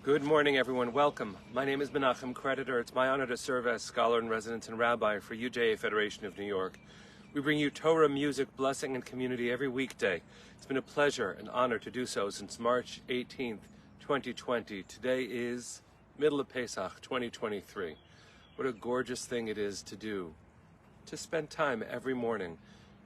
Good morning, everyone. Welcome. My name is Menachem Creditor. It's my honor to serve as scholar in residence and rabbi for UJA Federation of New York. We bring you Torah, music, blessing, and community every weekday. It's been a pleasure and honor to do so since March 18th, 2020. Today is middle of Pesach, 2023. What a gorgeous thing it is to do, to spend time every morning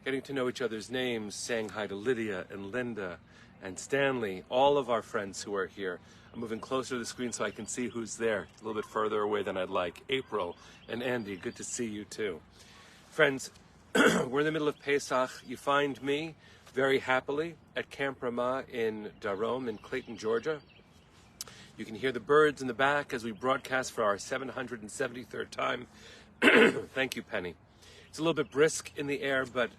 getting to know each other's names, saying hi to Lydia and Linda and Stanley, all of our friends who are here. I'm moving closer to the screen so I can see who's there, a little bit further away than I'd like. April and Andy, good to see you too. Friends, we're in the middle of Pesach. You find me very happily at Camp Ramah in Darom in Clayton, Georgia. You can hear the birds in the back as we broadcast for our 773rd time. Thank you, Penny. It's a little bit brisk in the air, but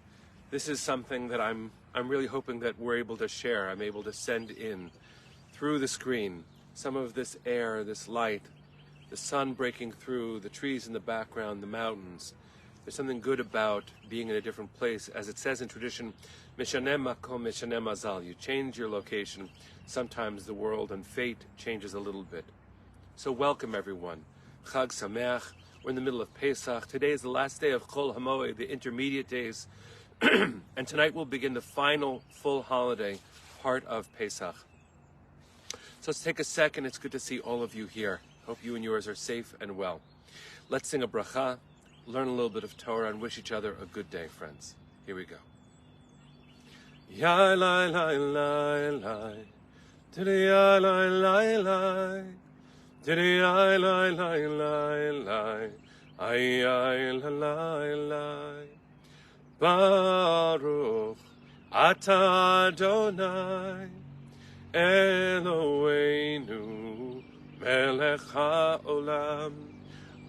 this is something that I'm really hoping that we're able to share. I'm able to send in through the screen some of this air, this light, the sun breaking through, the trees in the background, the mountains. There's something good about being in a different place. As it says in tradition, Mishaneh makom mishaneh mazal. You change your location. Sometimes the world and fate changes a little bit. So welcome, everyone. Chag Sameach. We're in the middle of Pesach. Today is the last day of Chol HaMoed, the intermediate days. And tonight we'll begin the final full holiday part of Pesach. So let's take a second. It's good to see all of you here. Hope you and yours are safe and well. Let's sing a bracha, learn a little bit of Torah, and wish each other a good day, friends. Here we go. Ya lai lai lai lai, didi ya lai lai lai, didi ya lai lai lai lai, ay ay la lai lai. Baruch atah Adonai Eloheinu melech haolam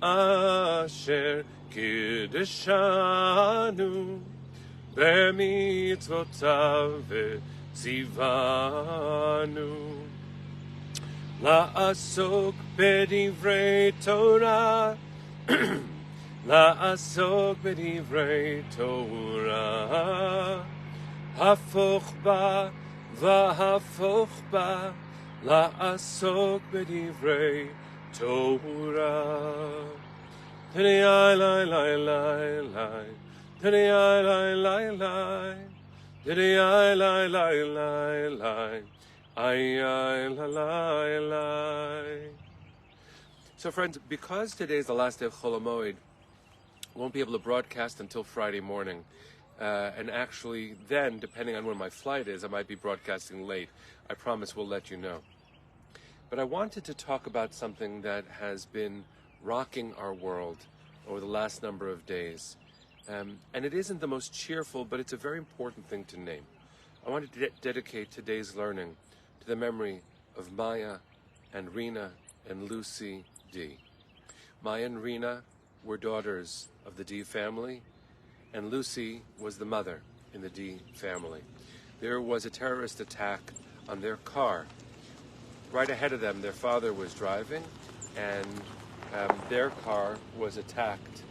asher kiddushanu b'mitzvotav v'tzivanu la'asok b'divrei Torah la'asok b'divrei Torah hafoch ba v'hafoch ba la'asok b'divrei Torah. Tani ai lai lai lai lai, tani ai lai lai lai, tani ai lai lai lai lai, ai ai la lai lai. So friends, because today is the last day of Chol HaMoed, won't be able to broadcast until Friday morning. And actually then, depending on when my flight is, I might be broadcasting late. I promise we'll let you know. But I wanted to talk about something that has been rocking our world over the last number of days. And it isn't the most cheerful, but it's a very important thing to name. I wanted to dedicate today's learning to the memory of Maya and Rena and Lucy D. Maya and Rena were daughters of the D family, and Lucy was the mother in the D family. There was a terrorist attack on their car. Right ahead of them, their father was driving, and their car was attacked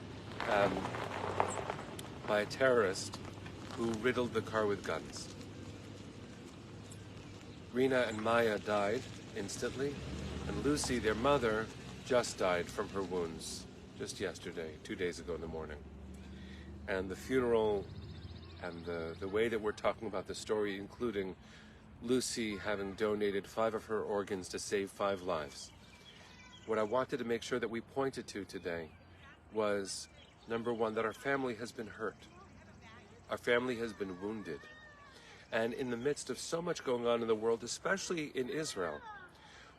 by a terrorist who riddled the car with guns. Rena and Maya died instantly, and Lucy, their mother, just died from her wounds just yesterday, 2 days ago in the morning. And the funeral and the way that we're talking about the story, including Lucy having donated 5 of her organs to save 5 lives. What I wanted to make sure that we pointed to today was, number one, that our family has been hurt. Our family has been wounded. And in the midst of so much going on in the world, especially in Israel,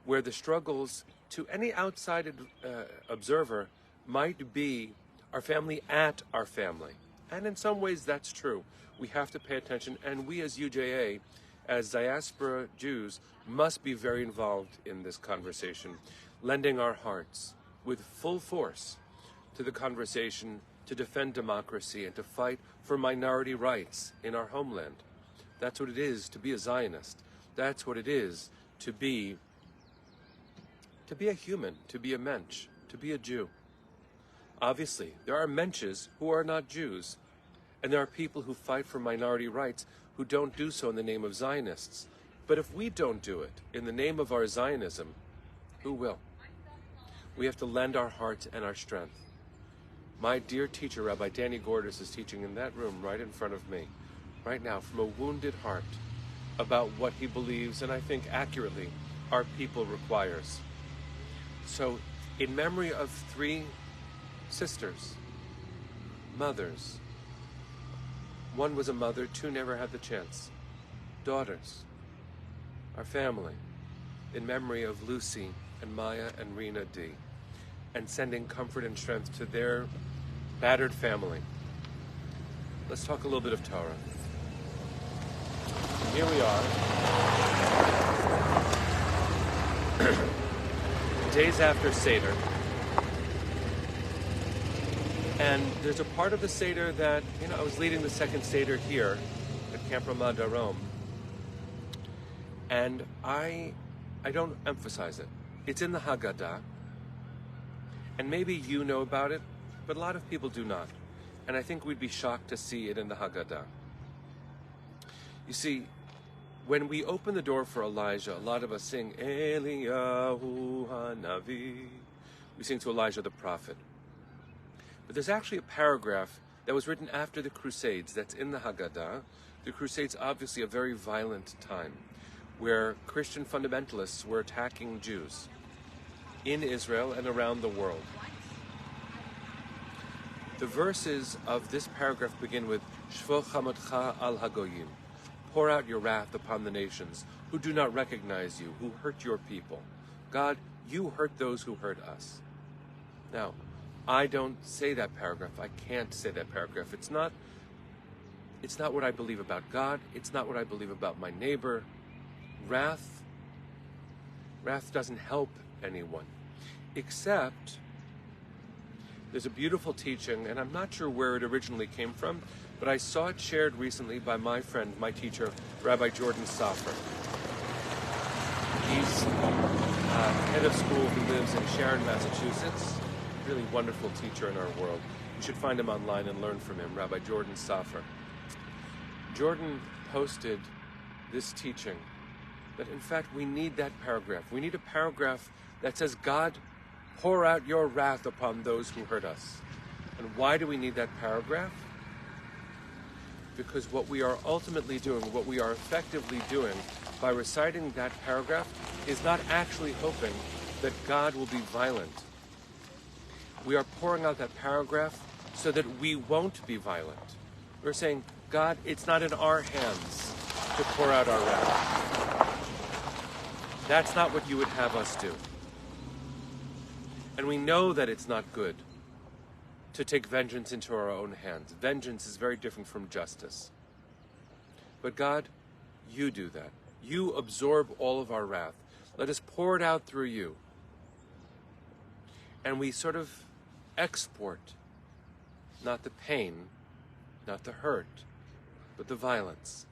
where the struggles to any outside observer might be our family at our family. And in some ways that's true. We have to pay attention, and we as UJA, as diaspora Jews, must be very involved in this conversation, lending our hearts with full force to the conversation to defend democracy and to fight for minority rights in our homeland. That's what it is to be a Zionist. That's what it is to be a human, to be a mensch, to be a Jew. Obviously, there are mensches who are not Jews, and there are people who fight for minority rights who don't do so in the name of Zionists. But if we don't do it in the name of our Zionism, Who will? We have to lend our heart and our strength. My dear teacher, Rabbi Danny Gordis, is teaching in that room right in front of me, right now, from a wounded heart, about what he believes, and I think accurately, our people requires. So, in memory of 3 sisters, mothers, one was a mother, 2 never had the chance, daughters, our family, in memory of Lucy and Maya and Rena D., and sending comfort and strength to their battered family. Let's talk a little bit of Torah. Here we are, days after Seder, and there's a part of the Seder that, I was leading the second Seder here at Camp Ramah Darom, and I don't emphasize it. It's in the Haggadah, and maybe you know about it, but a lot of people do not. And I think we'd be shocked to see it in the Haggadah. You see, when we open the door for Elijah, a lot of us sing, Eliyahu Hanavi. We sing to Elijah the prophet. But there's actually a paragraph that was written after the Crusades that's in the Haggadah. The Crusades, obviously a very violent time, where Christian fundamentalists were attacking Jews in Israel and around the world. The verses of this paragraph begin with Shvo chamatcha al hagoyim. Pour out your wrath upon the nations who do not recognize you, who hurt your people. God, you hurt those who hurt us. Now, I don't say that paragraph. I can't say that paragraph. It's not what I believe about God. It's not what I believe about my neighbor. Wrath doesn't help anyone, except there's a beautiful teaching, and I'm not sure where it originally came from, but I saw it shared recently by my friend, my teacher, Rabbi Jordan Saffer. He's head of school who lives in Sharon, Massachusetts. Really wonderful teacher in our world. You should find him online and learn from him, Rabbi Jordan Saffer. Jordan posted this teaching that, in fact, we need that paragraph. We need a paragraph that says, God, pour out your wrath upon those who hurt us. And why do we need that paragraph? Because what we are ultimately doing, what we are effectively doing by reciting that paragraph is not actually hoping that God will be violent. We are pouring out that paragraph so that we won't be violent. We're saying, God, it's not in our hands to pour out our wrath. That's not what you would have us do. And we know that it's not good to take vengeance into our own hands. Vengeance is very different from justice. But God, you do that. You absorb all of our wrath. Let us pour it out through you. And we sort of export not the pain, not the hurt, but the violence.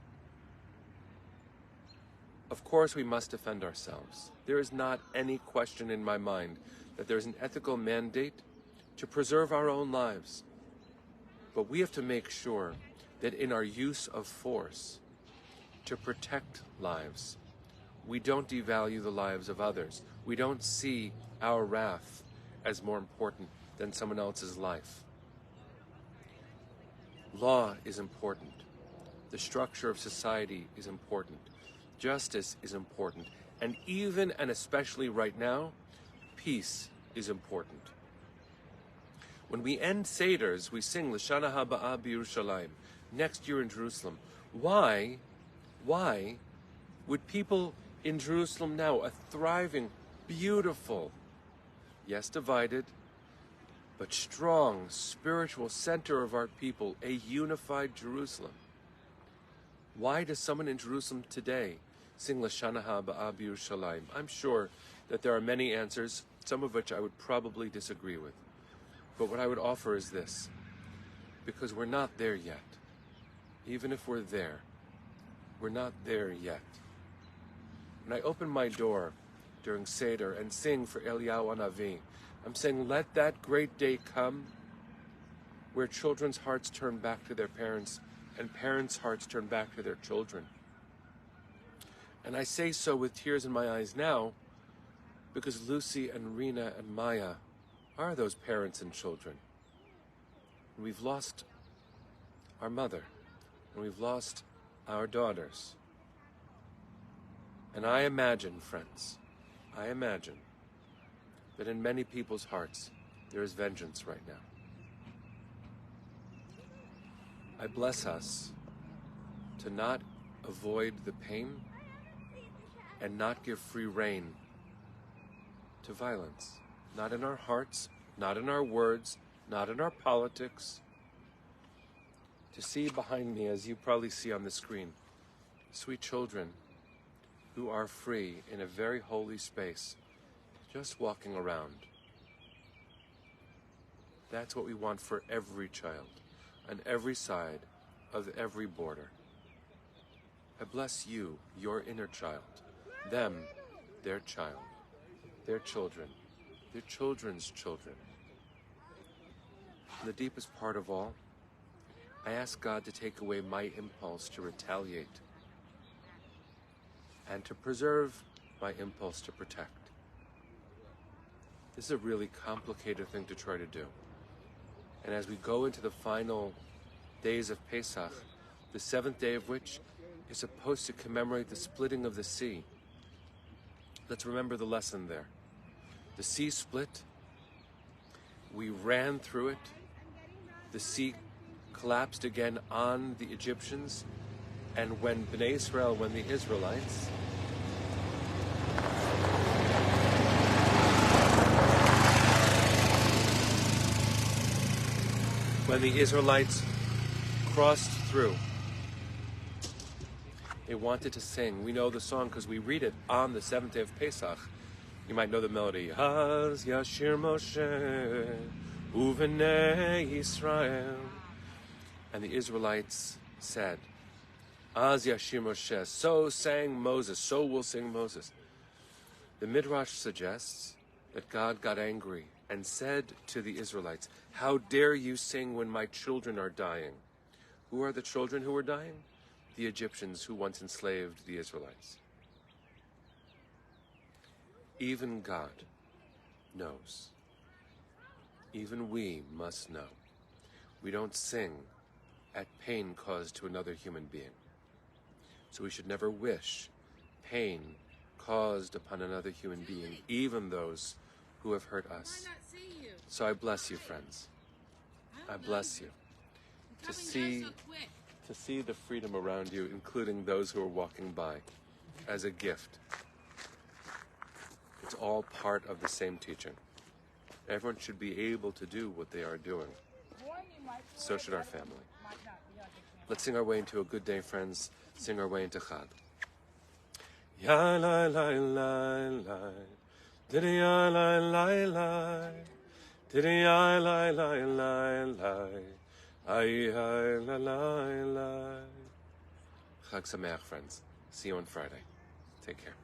Of course, we must defend ourselves. There is not any question in my mind that there is an ethical mandate to preserve our own lives. But we have to make sure that in our use of force to protect lives, we don't devalue the lives of others. We don't see our wrath as more important than someone else's life. Law is important. The structure of society is important. Justice is important. And even and especially right now, peace is important. When we end Seders, we sing L'Shana Haba'ah B'Yerushalayim, next year in Jerusalem. Why would people in Jerusalem now, a thriving, beautiful, yes, divided, but strong spiritual center of our people, a unified Jerusalem? Why does someone in Jerusalem today sing L'Shana Haba'ah B'Yerushalayim? I'm sure that there are many answers, some of which I would probably disagree with. But what I would offer is this, because we're not there yet. Even if we're there, we're not there yet. When I open my door during Seder and sing for Eliyahu Hanavi, I'm saying, let that great day come where children's hearts turn back to their parents and parents' hearts turn back to their children. And I say so with tears in my eyes now, because Lucy and Rena and Maya are those parents and children. And we've lost our mother, and we've lost our daughters. And I imagine, friends, I imagine that in many people's hearts there is vengeance right now. I bless us to not avoid the pain and not give free rein to violence. Not in our hearts, not in our words, not in our politics. To see behind me, as you probably see on the screen, sweet children who are free in a very holy space, just walking around. That's what we want for every child, on every side of every border. I bless you, your inner child, them, their child, their children, their children's children. In the deepest part of all, I ask God to take away my impulse to retaliate and to preserve my impulse to protect. This is a really complicated thing to try to do. And as we go into the final days of Pesach, the seventh day of which is supposed to commemorate the splitting of the sea, let's remember the lesson there. The sea split, we ran through it, the sea collapsed again on the Egyptians, and when Bnei Israel, when the Israelites crossed through, they wanted to sing. We know the song because we read it on the seventh day of Pesach. You might know the melody. Haz Yashir Moshe Uvenei Yisrael. And the Israelites said, Az Yashir Moshe, so sang Moses, so will sing Moses. The Midrash suggests that God got angry and said to the Israelites, how dare you sing when my children are dying? Who are the children who were dying? The Egyptians who once enslaved the Israelites. Even God knows. Even we must know. We don't sing at pain caused to another human being. So we should never wish pain caused upon another human being, even those who have hurt us. So I bless you, friends. I bless you to see the freedom around you, including those who are walking by, as a gift. It's all part of the same teaching. Everyone should be able to do what they are doing. So should our family. Let's sing our way into a good day, friends. Sing our way into Chag. Ya la la la la, diddy ya la la la, diddy ya la la la la, ay ay la la la. Chag Sameach, friends. See you on Friday. Take care.